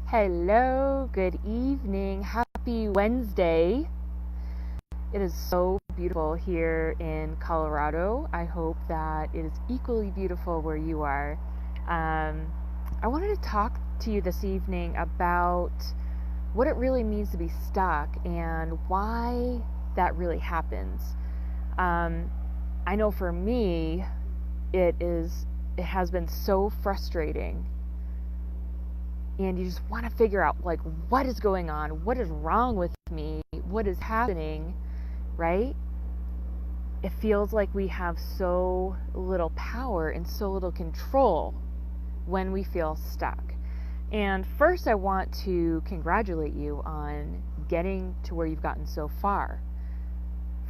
Hello, good evening, happy Wednesday. It is so beautiful here in Colorado. I hope that it is equally beautiful where you are. I wanted to talk to you this evening about what it really means to be stuck and why that really happens. I know for me, it has been so frustrating. And you just want to figure out, like, what is going on? What is wrong with me? What is happening, right? It feels like we have so little power and so little control when we feel stuck. And first, I want to congratulate you on getting to where you've gotten so far.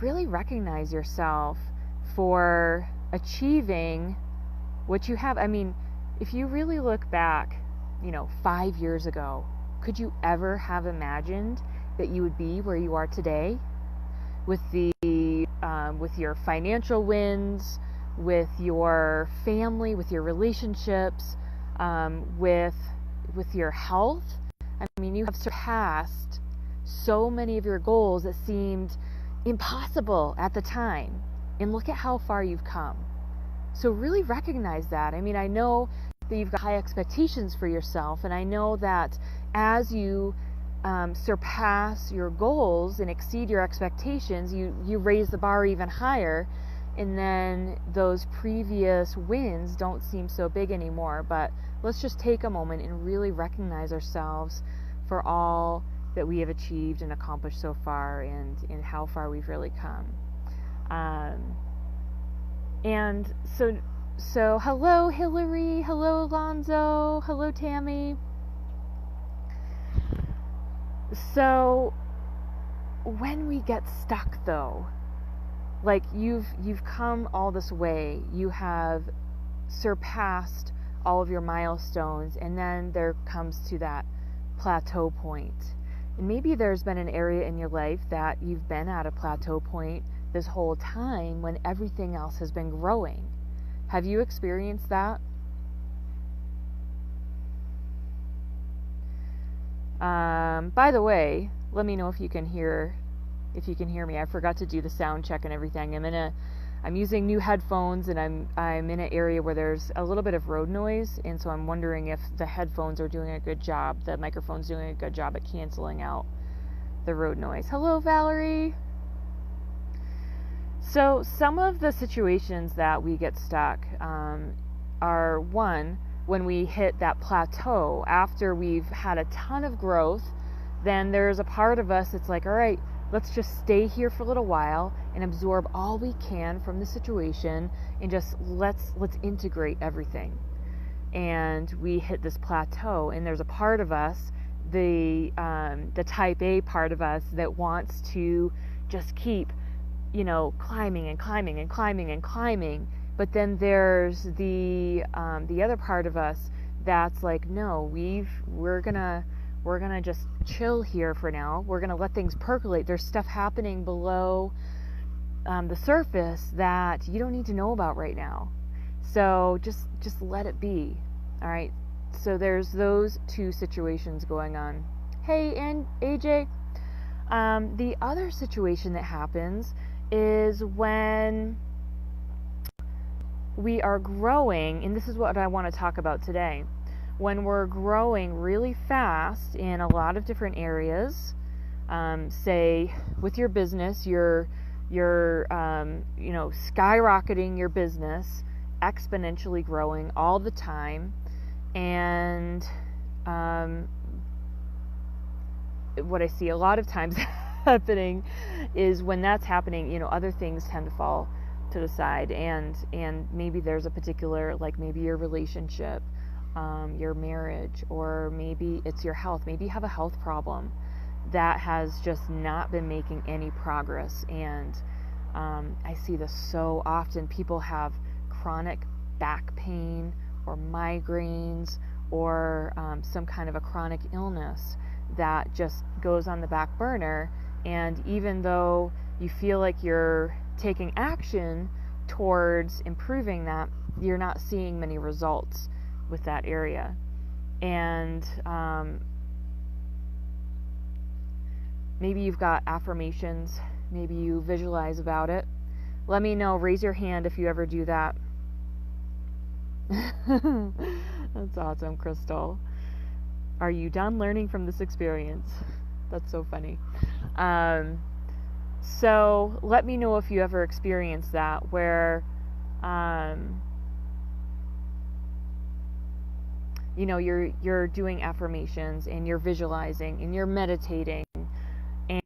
Really recognize yourself for achieving what you have. I mean, if you really look back, 5 years ago, could you ever have imagined that you would be where you are today with with your financial wins, with your family, with your relationships, with your health? I mean, you have surpassed so many of your goals that seemed impossible at the time, and look at how far you've come. So really recognize that. I mean, I know that you've got high expectations for yourself, and I know that as you surpass your goals and exceed your expectations, you raise the bar even higher, and then those previous wins don't seem so big anymore. But let's just take a moment and really recognize ourselves for all that we have achieved and accomplished so far, and how far we've really come. And so hello Hillary, hello Alonzo, hello Tammy. So when we get stuck though, like you've come all this way, you have surpassed all of your milestones, and then there comes to that plateau point. And maybe there's been an area in your life that you've been at a plateau point this whole time when everything else has been growing. Have you experienced that? By the way, let me know if you can hear me. I forgot to do the sound check and everything. I'm using new headphones, and I'm in an area where there's a little bit of road noise, and so I'm wondering if the headphones are doing a good job, the microphone's doing a good job at canceling out the road noise. Hello, Valerie. So some of the situations that we get stuck are, one, when we hit that plateau after we've had a ton of growth. Then there's a part of us that's like, all right, let's just stay here for a little while and absorb all we can from the situation, and just let's integrate everything. And we hit this plateau, and there's a part of us, the type A part of us, that wants to just keep climbing and climbing and climbing and climbing. But then there's the other part of us that's like, no, we're gonna just chill here for now. We're gonna let things percolate. There's stuff happening below the surface that you don't need to know about right now. So just let it be. All right. So there's those two situations going on. Hey, and AJ, the other situation that happens is when we are growing, and this is what I want to talk about today. When we're growing really fast in a lot of different areas, say with your business, you're skyrocketing your business, exponentially growing all the time, and what I see a lot of times happening is when that's happening, other things tend to fall to the side, and maybe there's a particular, like maybe your relationship, your marriage, or maybe it's your health. Maybe you have a health problem that has just not been making any progress. And I see this so often. People have chronic back pain or migraines or some kind of a chronic illness that just goes on the back burner. And even though you feel like you're taking action towards improving that, you're not seeing many results with that area. And Maybe you've got affirmations. Maybe you visualize about it. Let me know. Raise your hand if you ever do that. That's awesome, Crystal. Are you done learning from this experience? That's so funny. So let me know if you ever experienced that, where you're doing affirmations and you're visualizing and you're meditating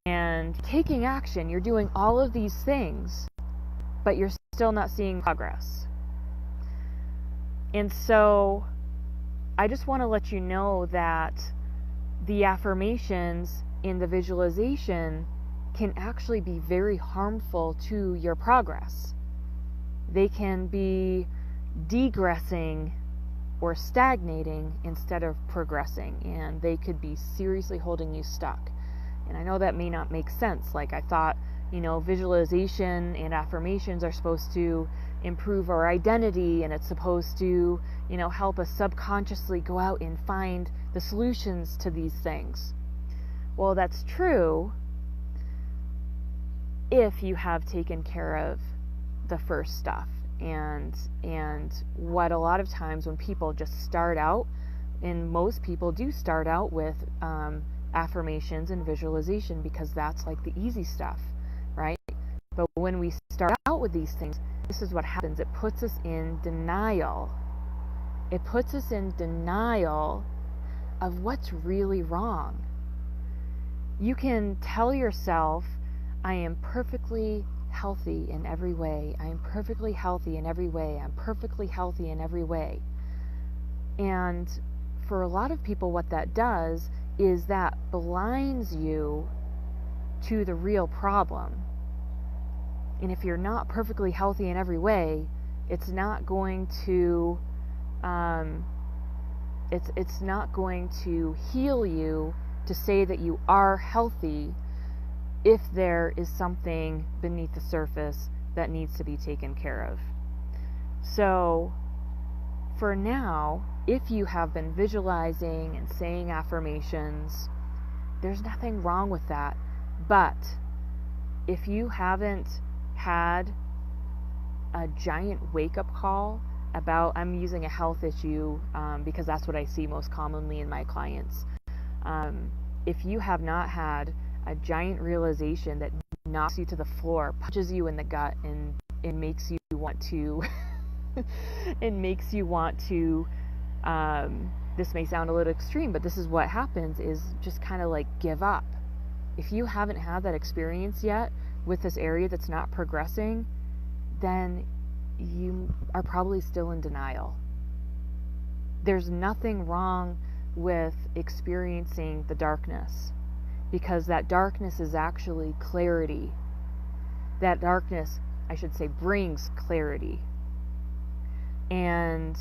and taking action. You're doing all of these things, but you're still not seeing progress. And so I just want to let you know that the affirmations in the visualization can actually be very harmful to your progress. They can be degressing or stagnating instead of progressing, and they could be seriously holding you stuck. And I know that may not make sense. Like, I thought, visualization and affirmations are supposed to improve our identity, and it's supposed to, help us subconsciously go out and find the solutions to these things. Well, that's true if you have taken care of the first stuff. And what a lot of times when people just start out, and most people do start out with affirmations and visualization, because that's like the easy stuff, right? But when we start out with these things, this is what happens. It puts us in denial. It puts us in denial of what's really wrong. You can tell yourself, I am perfectly healthy in every way. I am perfectly healthy in every way. I'm perfectly healthy in every way. And for a lot of people, what that does is that blinds you to the real problem. And if you're not perfectly healthy in every way, it's not going to it's not going to heal you to say that you are healthy if there is something beneath the surface that needs to be taken care of. So for now, if you have been visualizing and saying affirmations, there's nothing wrong with that. But if you haven't had a giant wake-up call about, I'm using a health issue because that's what I see most commonly in my clients. If you have not had a giant realization that knocks you to the floor, punches you in the gut, and it makes you want to this may sound a little extreme, but this is what happens, is just kind of like give up. If you haven't had that experience yet with this area that's not progressing, then you are probably still in denial. There's nothing wrong with experiencing the darkness, because that darkness is actually clarity. That darkness, I should say, brings clarity. And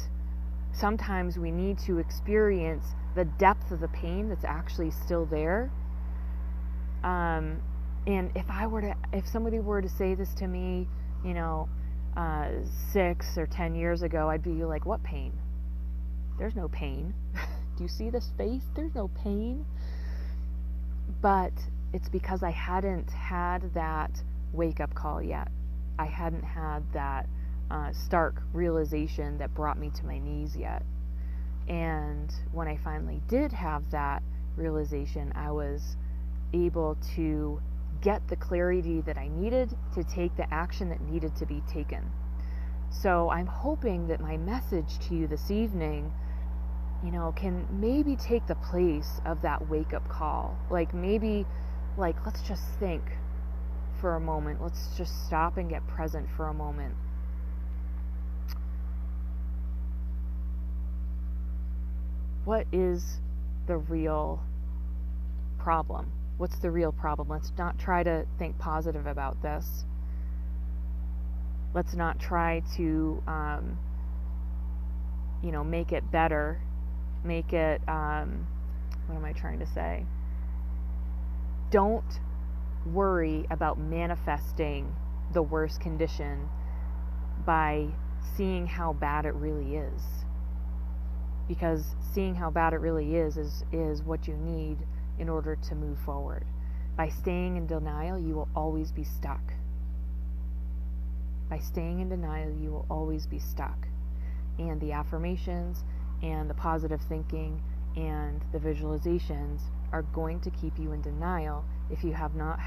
sometimes we need to experience the depth of the pain that's actually still there. And if somebody were to say this to me, 6 or 10 years ago, I'd be like, what pain? There's no pain. Do you see this face? There's no pain. But it's because I hadn't had that wake-up call yet. I hadn't had that stark realization that brought me to my knees yet. And when I finally did have that realization, I was able to get the clarity that I needed to take the action that needed to be taken. So I'm hoping that my message to you this evening, can maybe take the place of that wake-up call. Let's just think for a moment. Let's just stop and get present for a moment. What is the real problem? What's the real problem? Let's not try to think positive about this. Let's not try to, make it better. Make it, what am I trying to say? Don't worry about manifesting the worst condition by seeing how bad it really is. Because seeing how bad it really is what you need in order to move forward. By staying in denial, you will always be stuck. By staying in denial, you will always be stuck. And the affirmations and the positive thinking and the visualizations are going to keep you in denial if you have not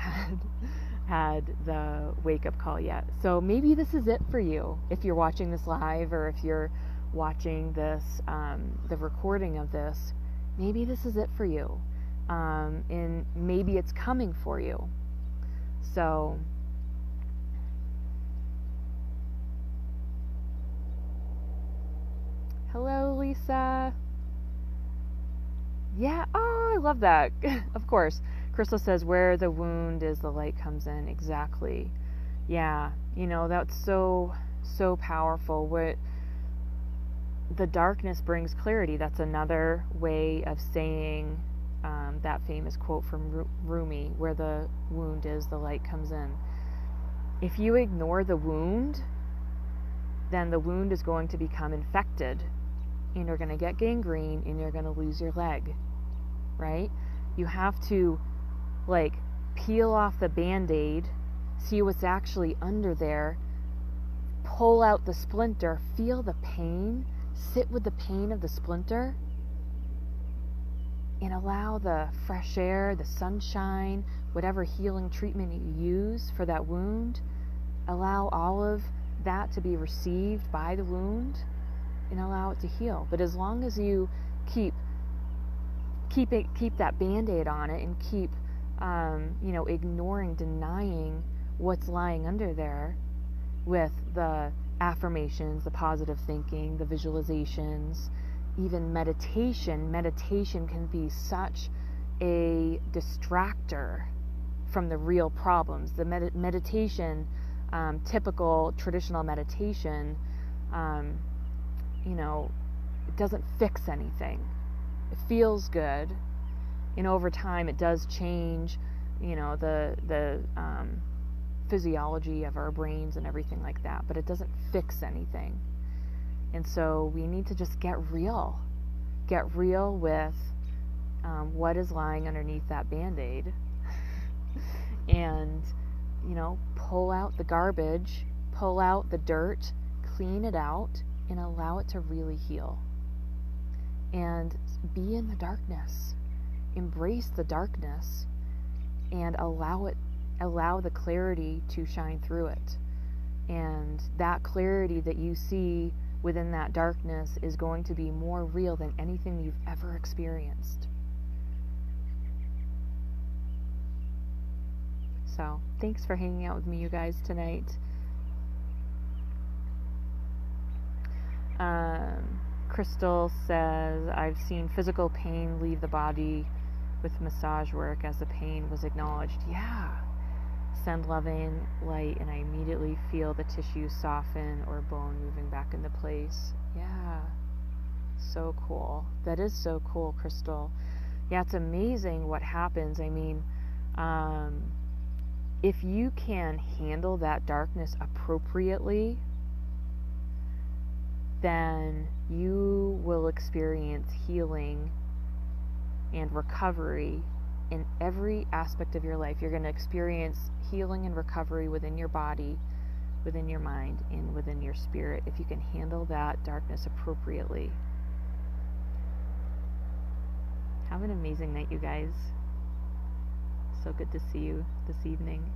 had the wake-up call yet. So maybe this is it for you. If you're watching this live, or if you're watching this, the recording of this, maybe this is it for you. And maybe it's coming for you. So hello, Lisa. Yeah, oh, I love that. Of course. Crystal says, where the wound is, the light comes in. Exactly. Yeah, that's so powerful. What the darkness brings clarity. That's another way of saying that famous quote from Rumi, where the wound is, the light comes in. If you ignore the wound, then the wound is going to become infected, and you're going to get gangrene, and you're going to lose your leg, right? You have to, peel off the Band-Aid, see what's actually under there, pull out the splinter, feel the pain, sit with the pain of the splinter, and allow the fresh air, the sunshine, whatever healing treatment you use for that wound, allow all of that to be received by the wound, and allow it to heal. But as long as you keep that Band-Aid on it, and keep ignoring, denying what's lying under there with the affirmations, the positive thinking, the visualizations, even meditation can be such a distractor from the real problems. The meditation, typical traditional meditation, it doesn't fix anything. It feels good, and over time it does change, the physiology of our brains and everything like that, but it doesn't fix anything. And so we need to just get real with what is lying underneath that Band-Aid, and pull out the garbage, pull out the dirt, clean it out, and allow it to really heal. And be in the darkness, embrace the darkness, and allow the clarity to shine through it. And that clarity that you see within that darkness is going to be more real than anything you've ever experienced. So, thanks for hanging out with me, you guys, tonight. Crystal says, I've seen physical pain leave the body with massage work as the pain was acknowledged. Yeah. Send loving light, and I immediately feel the tissue soften or bone moving back into place. Yeah. So cool. That is so cool, Crystal. Yeah, it's amazing what happens. I mean, if you can handle that darkness appropriately, then you will experience healing and recovery in every aspect of your life. You're going to experience healing and recovery within your body, within your mind, and within your spirit, if you can handle that darkness appropriately. Have an amazing night, you guys. So good to see you this evening.